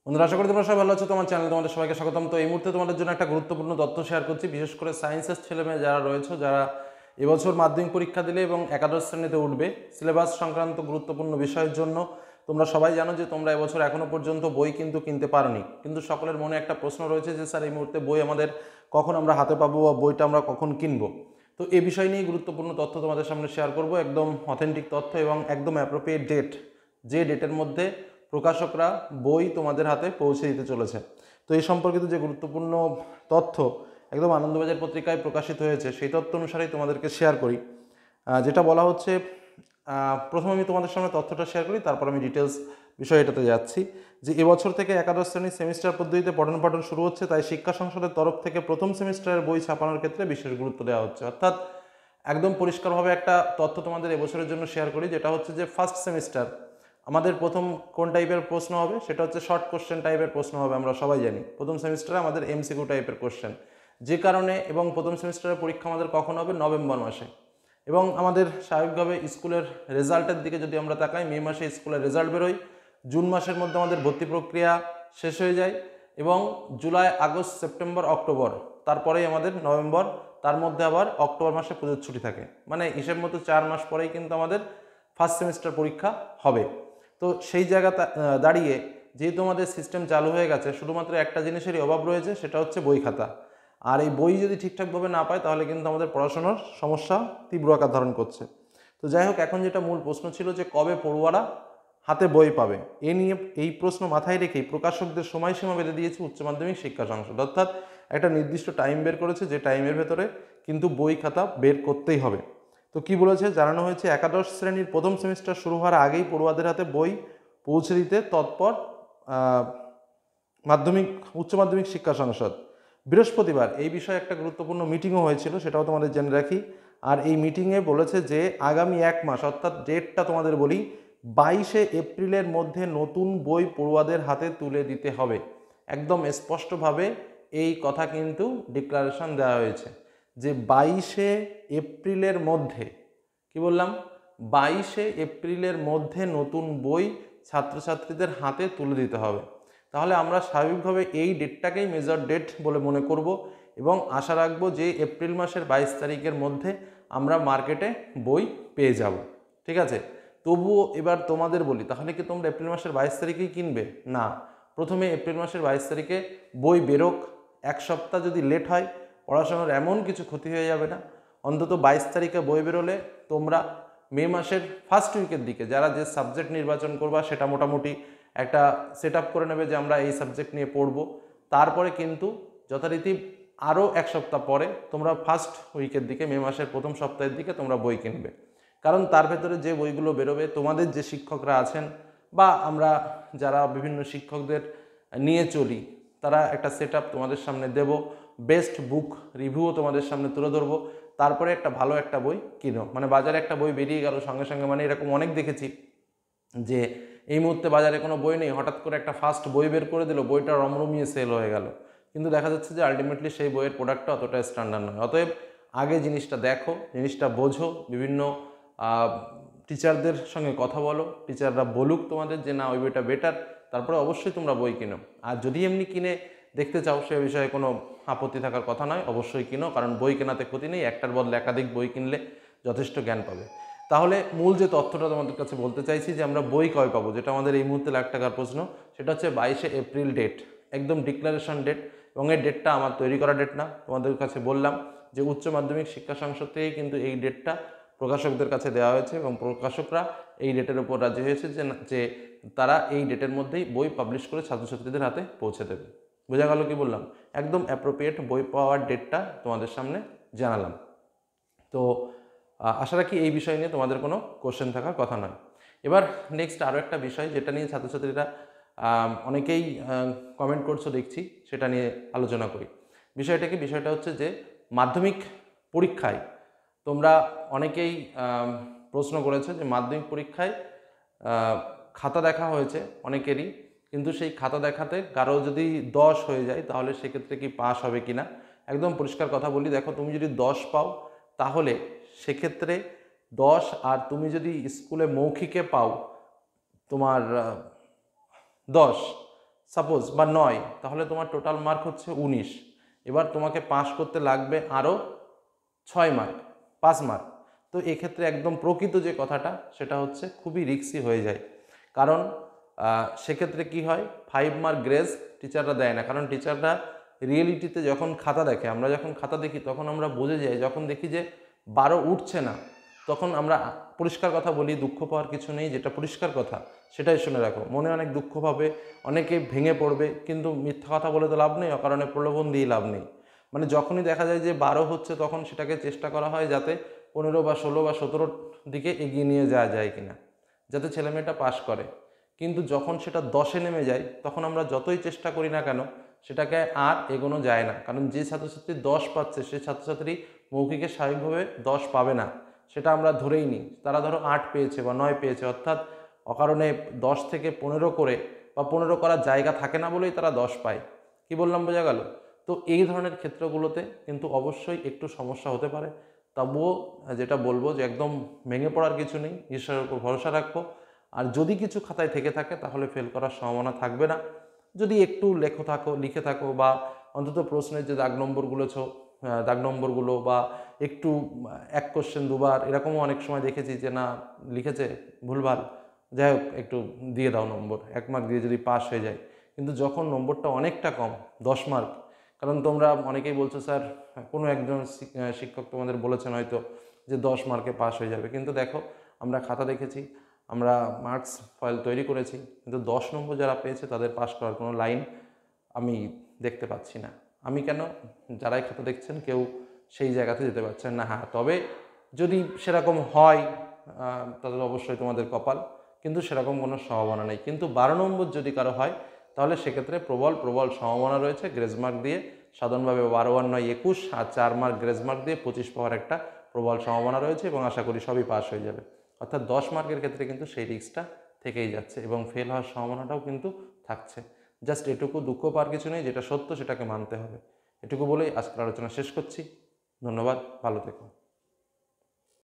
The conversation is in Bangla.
বন্ধুরা, আশা করি তোমরা সবাই ভালো আছো। তোমার চ্যানেলে তোমাদের সবাইকে স্বাগতম। তো এই মুহূর্তে তোমাদের জন্য একটা গুরুত্বপূর্ণ তথ্য শেয়ার করছি, বিশেষ করে সায়েন্সের ছেলেমেয়ে যারা রয়েছে, যারা এবছর মাধ্যমিক পরীক্ষা দিলে এবং একাদশ শ্রেণীতে উঠবে, সিলেবাস সংক্রান্ত গুরুত্বপূর্ণ বিষয়ের জন্য। তোমরা সবাই জানো যে তোমরা এবছর এখনো পর্যন্ত বই কিন্তু কিনতে পারোনি, কিন্তু সকলের মনে একটা প্রশ্ন রয়েছে যে স্যার এই মুহূর্তে বই আমাদের কখন আমরা হাতে পাবো বা বইটা আমরা কখন কিনবো। তো এই বিষয় নিয়ে গুরুত্বপূর্ণ তথ্য তোমাদের সামনে শেয়ার করব, একদম অথেন্টিক তথ্য এবং একদম অ্যাপ্রোপ্রিয়েট ডেট, যে ডেটের মধ্যে প্রকাশকরা বই তোমাদের হাতে পৌঁছে দিতে চলেছে। তো এই সম্পর্কিত যে গুরুত্বপূর্ণ তথ্য একদম আনন্দবাজার পত্রিকায় প্রকাশিত হয়েছে, সেই তথ্য অনুসারেই তোমাদেরকে শেয়ার করি। যেটা বলা হচ্ছে, প্রথমে আমি তোমাদের সামনে তথ্যটা শেয়ার করি, তারপর আমি ডিটেলস বিষয় এটাতে যাচ্ছি। যে এবছর থেকে একাদশ শ্রেণীর সেমিস্টার পদ্ধতিতে পঠন পাঠন শুরু হচ্ছে, তাই শিক্ষা সংসদের তরফ থেকে প্রথম সেমিস্টারের বই ছাপানোর ক্ষেত্রে বিশেষ গুরুত্ব দেওয়া হচ্ছে। অর্থাৎ একদম পরিষ্কারভাবে একটা তথ্য তোমাদের এবছরের জন্য শেয়ার করি, যেটা হচ্ছে যে ফার্স্ট সেমিস্টার আমাদের প্রথম কোন টাইপের প্রশ্ন হবে, সেটা হচ্ছে শর্ট কোশ্চেন টাইপের প্রশ্ন হবে। আমরা সবাই জানি প্রথম সেমিস্টারে আমাদের এমসিকিউ টাইপের কোশ্চেন, যে কারণে এবং প্রথম সেমিস্টারের পরীক্ষা আমাদের কখন হবে, নভেম্বর মাসে। এবং আমাদের স্বাভাবিকভাবে স্কুলের রেজাল্টের দিকে যদি আমরা তাকাই, মে মাসে স্কুলের রেজাল্ট বেরোয়, জুন মাসের মধ্যে আমাদের ভর্তি প্রক্রিয়া শেষ হয়ে যায়, এবং জুলাই, আগস্ট, সেপ্টেম্বর, অক্টোবর, তারপরেই আমাদের নভেম্বর, তার মধ্যে আবার অক্টোবর মাসে পুজোর ছুটি থাকে। মানে হিসেব মতো 4 মাস পরেই কিন্তু আমাদের ফার্স্ট সেমিস্টার পরীক্ষা হবে। তো সেই জায়গা দাঁড়িয়ে যেহেতু আমাদের সিস্টেম চালু হয়ে গেছে, শুধুমাত্র একটা জিনিসেরই অভাব রয়েছে, সেটা হচ্ছে বই খাতা। আর এই বই যদি ঠিকঠাকভাবে না পায়, তাহলে কিন্তু আমাদের পড়াশোনার সমস্যা তীব্র আকার ধারণ করছে। তো যাই হোক, এখন যেটা মূল প্রশ্ন ছিল যে কবে পড়ুয়ারা হাতে বই পাবে, এ নিয়ে এই প্রশ্ন মাথায় রেখেই প্রকাশকদের সময়সীমা বেঁধে দিয়েছে উচ্চ মাধ্যমিক শিক্ষা সংসদ। অর্থাৎ একটা নির্দিষ্ট টাইম বের করেছে, যে টাইমের ভেতরে কিন্তু বই খাতা বের করতেই হবে। তো কি বলেছে, জানানো হয়েছে একাদশ শ্রেণীর প্রথম সেমিস্টার শুরু হওয়ার আগেই পড়ুয়াদের হাতে বই পৌঁছে দিতে তৎপর উচ্চ মাধ্যমিক শিক্ষা সংসদ। বৃহস্পতিবার এই বিষয়ে একটা গুরুত্বপূর্ণ মিটিংও হয়েছিল, সেটাও তোমাদের জেনে রাখি। আর এই মিটিংয়ে বলেছে যে আগামী 1 মাস, অর্থাৎ ডেটটা তোমাদের বলি, 22শে এপ্রিলের মধ্যে নতুন বই পড়ুয়াদের হাতে তুলে দিতে হবে। একদম স্পষ্টভাবে এই কথা কিন্তু ডিক্লারেশন দেওয়া হয়েছে যে 22শে এপ্রিলের মধ্যে, কি বললাম, 22শে এপ্রিলের মধ্যে নতুন বই ছাত্রছাত্রীদের হাতে তুলে দিতে হবে। তাহলে আমরা স্বাভাবিকভাবে এই ডেটটাকেই মেজর ডেট বলে মনে করব, এবং আশা রাখবো যে এপ্রিল মাসের 22 তারিখের মধ্যে আমরা মার্কেটে বই পেয়ে যাব। ঠিক আছে, তবুও এবার তোমাদের বলি, তাহলে কি তোমরা এপ্রিল মাসের 22 তারিখেই কিনবে? না, প্রথমে এপ্রিল মাসের 22 তারিখে বই বেরোক, 1 সপ্তাহ যদি লেট হয়, পড়াশোনার এমন কিছু ক্ষতি হয়ে যাবে না? অন্তত 22 তারিখে বই বেরোলে তোমরা মে মাসের ফার্স্ট উইকের দিকে যারা যে সাবজেক্ট নির্বাচন করবা, সেটা মোটামুটি একটা সেট আপ করে নেবে যে আমরা এই সাবজেক্ট নিয়ে পড়ব। তারপরে কিন্তু যথারীতি আরও 1 সপ্তাহ পরে তোমরা ফার্স্ট উইকের দিকে, মে মাসের প্রথম সপ্তাহের দিকে তোমরা বই কিনবে। কারণ তার ভেতরে যে বইগুলো বেরোবে, তোমাদের যে শিক্ষকরা আছেন বা আমরা যারা বিভিন্ন শিক্ষকদের নিয়ে চলি, তারা একটা সেট আপ তোমাদের সামনে দেব, বেস্ট বুক রিভিউও তোমাদের সামনে তুলে ধরবো। তারপরে একটা ভালো একটা বই কিনো। মানে বাজারে একটা বই বেরিয়ে গেল সঙ্গে সঙ্গে, মানে এরকম অনেক দেখেছি যে এই মুহূর্তে বাজারে কোনো বই নেই, হঠাৎ করে একটা ফার্স্ট বই বের করে দিল, বইটা রমরমিয়ে সেল হয়ে গেল, কিন্তু দেখা যাচ্ছে যে আলটিমেটলি সেই বইয়ের প্রোডাক্টটা অতটা স্ট্যান্ডার্ড নয়। অতএব আগে জিনিসটা দেখো, জিনিসটা বোঝো, বিভিন্ন টিচারদের সঙ্গে কথা বলো, টিচাররা বলুক তোমাদের যে না ওই বইটা বেটার, তারপরে অবশ্যই তোমরা বই কিনো। আর যদি এমনি কিনে দেখতে চাও, সে বিষয়ে কোনো আপত্তি থাকার কথা নয়, অবশ্যই কিনো, কারণ বই কেনাতে ক্ষতি নেই, একটার বদলে একাধিক বই কিনলে যথেষ্ট জ্ঞান পাবে। তাহলে মূল যে তথ্যটা তোমাদের কাছে বলতে চাইছি, যে আমরা বই কবে পাবো, যেটা আমাদের এই মুহূর্তে লাখ টাকার প্রশ্ন, সেটা হচ্ছে 22শে এপ্রিল ডেট, একদম ডিক্লারেশন ডেট। এবং এই ডেটটা আমার তৈরি করা ডেট না, তোমাদের কাছে বললাম যে উচ্চ মাধ্যমিক শিক্ষা সংসদ থেকেই কিন্তু এই ডেটটা প্রকাশকদের কাছে দেওয়া হয়েছে, এবং প্রকাশকরা এই ডেটের উপর রাজি হয়েছে যে তারা এই ডেটের মধ্যেই বই পাবলিশ করে ছাত্রছাত্রীদের হাতে পৌঁছে দেবে। বোঝা গেল কি বললাম? একদম অ্যাপ্রোপ্রিয়েট বই পাওয়ার ডেটটা তোমাদের সামনে জানালাম। তো আশা রাখি এই বিষয় নিয়ে তোমাদের কোনো কোশ্চেন থাকার কথা নয়। এবার নেক্সট আরও একটা বিষয়, যেটা নিয়ে ছাত্রছাত্রীরা অনেকেই কমেন্ট করছো দেখছি, সেটা নিয়ে আলোচনা করি। বিষয়টা কি? বিষয়টা হচ্ছে যে মাধ্যমিক পরীক্ষায় তোমরা অনেকেই প্রশ্ন করেছে যে মাধ্যমিক পরীক্ষায় খাতা দেখা হয়েছে অনেকেরই, কিন্তু সেই খাতা দেখাতে কারো যদি 10 হয়ে যায়, তাহলে সেক্ষেত্রে কি পাস হবে কি না। একদম পরিষ্কার কথা বলি, দেখো, তুমি যদি 10 পাও, তাহলে সেক্ষেত্রে 10, আর তুমি যদি স্কুলে মৌখিকে পাও তোমার 10, সাপোজ বা 9, তাহলে তোমার টোটাল মার্ক হচ্ছে 19। এবার তোমাকে পাস করতে লাগবে আরও 6 মার্ক, 5 মার্ক। তো এক্ষেত্রে একদম প্রকৃত যে কথাটা সেটা হচ্ছে খুবই রিস্কি হয়ে যায়। কারণ সেক্ষেত্রে কি হয়, 5 মার্ক গ্রেজ টিচাররা দেয় না। কারণ টিচাররা রিয়েলিটিতে যখন খাতা দেখে, আমরা যখন খাতা দেখি তখন আমরা বুঝে যাই, যখন দেখি যে 12 উঠছে না, তখন আমরা পরিষ্কার কথা বলি, দুঃখ পাওয়ার কিছু নেই। যেটা পরিষ্কার কথা সেটাই শুনে রাখো। মনে অনেক দুঃখ পাবে, অনেকে ভেঙে পড়বে, কিন্তু মিথ্যা কথা বলে তো লাভ নেই, অকারণে প্রলোভন দিয়ে লাভ নেই। মানে যখনই দেখা যায় যে 12 হচ্ছে, তখন সেটাকে চেষ্টা করা হয় যাতে 15 বা 16 বা 17 দিকে এগিয়ে নিয়ে যাওয়া যায় কিনা, যাতে ছেলেমেয়েটা পাস করে। কিন্তু যখন সেটা 10-এ নেমে যায়, তখন আমরা যতই চেষ্টা করি না কেন সেটাকে আর এগোনো যায় না। কারণ যে ছাত্রছাত্রী 10 পাচ্ছে, সে ছাত্রছাত্রী মৌখিকে স্বাভাবিকভাবে 10 পাবে না, সেটা আমরা ধরেই নিই। তারা ধরো 8 পেয়েছে বা 9 পেয়েছে, অর্থাৎ অকারণে 10 থেকে 15 করে বা 15 করার জায়গা থাকে না বলেই তারা 10 পায়। কি বললাম, বোঝা গেল? তো এই ধরনের ক্ষেত্রগুলোতে কিন্তু অবশ্যই একটু সমস্যা হতে পারে। তবুও যেটা বলবো যে একদম ভেঙে পড়ার কিছু নেই, ঈশ্বরের উপর ভরসা রাখবো। আর যদি কিছু খাতায় থেকে থাকে তাহলে ফেল করার সম্ভাবনা থাকবে না। যদি একটু লিখে থাকো বা অন্তত প্রশ্নের যে দাগ নম্বরগুলো বা একটু এক কোশ্চেন দুবার এরকমও অনেক সময় দেখেছি যে না লিখেছে ভুলভাল, যাই হোক একটু দিয়ে দাও নম্বর, 1 মার্ক দিয়ে যদি পাস হয়ে যায়। কিন্তু যখন নম্বরটা অনেকটা কম, 10 মার্ক, কারণ তোমরা অনেকেই বলছো স্যার, কোনো একজন শিক্ষক তোমাদের বলেছেন হয়তো যে 10 মার্কে পাস হয়ে যাবে, কিন্তু দেখো আমরা খাতা দেখেছি, আমরা মার্কস ফাইল তৈরি করেছি, কিন্তু 10 নম্বর যারা পেয়েছে তাদের পাস করার কোনো লাইন আমি দেখতে পাচ্ছি না। আমি কেন, যারাই খাতা দেখছেন কেউ সেই জায়গাতে যেতে পারছেন না। হ্যাঁ, তবে যদি সেরকম হয় তাদের অবশ্যই তোমাদের কপাল, কিন্তু সেরকম কোনো সম্ভাবনা নেই। কিন্তু 12 নম্বর যদি কারো হয় তাহলে সেক্ষেত্রে প্রবল সম্ভাবনা রয়েছে গ্রেজ মার্ক দিয়ে সাধারণভাবে 12 আর 9 21 আর 4 মার্ক গ্রেজ মার্ক দিয়ে 25 পাওয়ার একটা প্রবল সম্ভাবনা রয়েছে, এবং আশা করি সবই পাস হয়ে যাবে। অর্থাৎ 10 মার্কের ক্ষেত্রে কিন্তু সেই রিস্কটা থেকেই যাচ্ছে এবং ফেল হওয়ার সম্ভাবনাটাও কিন্তু থাকছে। জাস্ট এটুকু দুঃখ পাওয়ার কিছু নেই, যেটা সত্য সেটাকে মানতে হবে। এটুকু বলেই আজকের আলোচনা শেষ করছি। ধন্যবাদ, ভালো থেকো।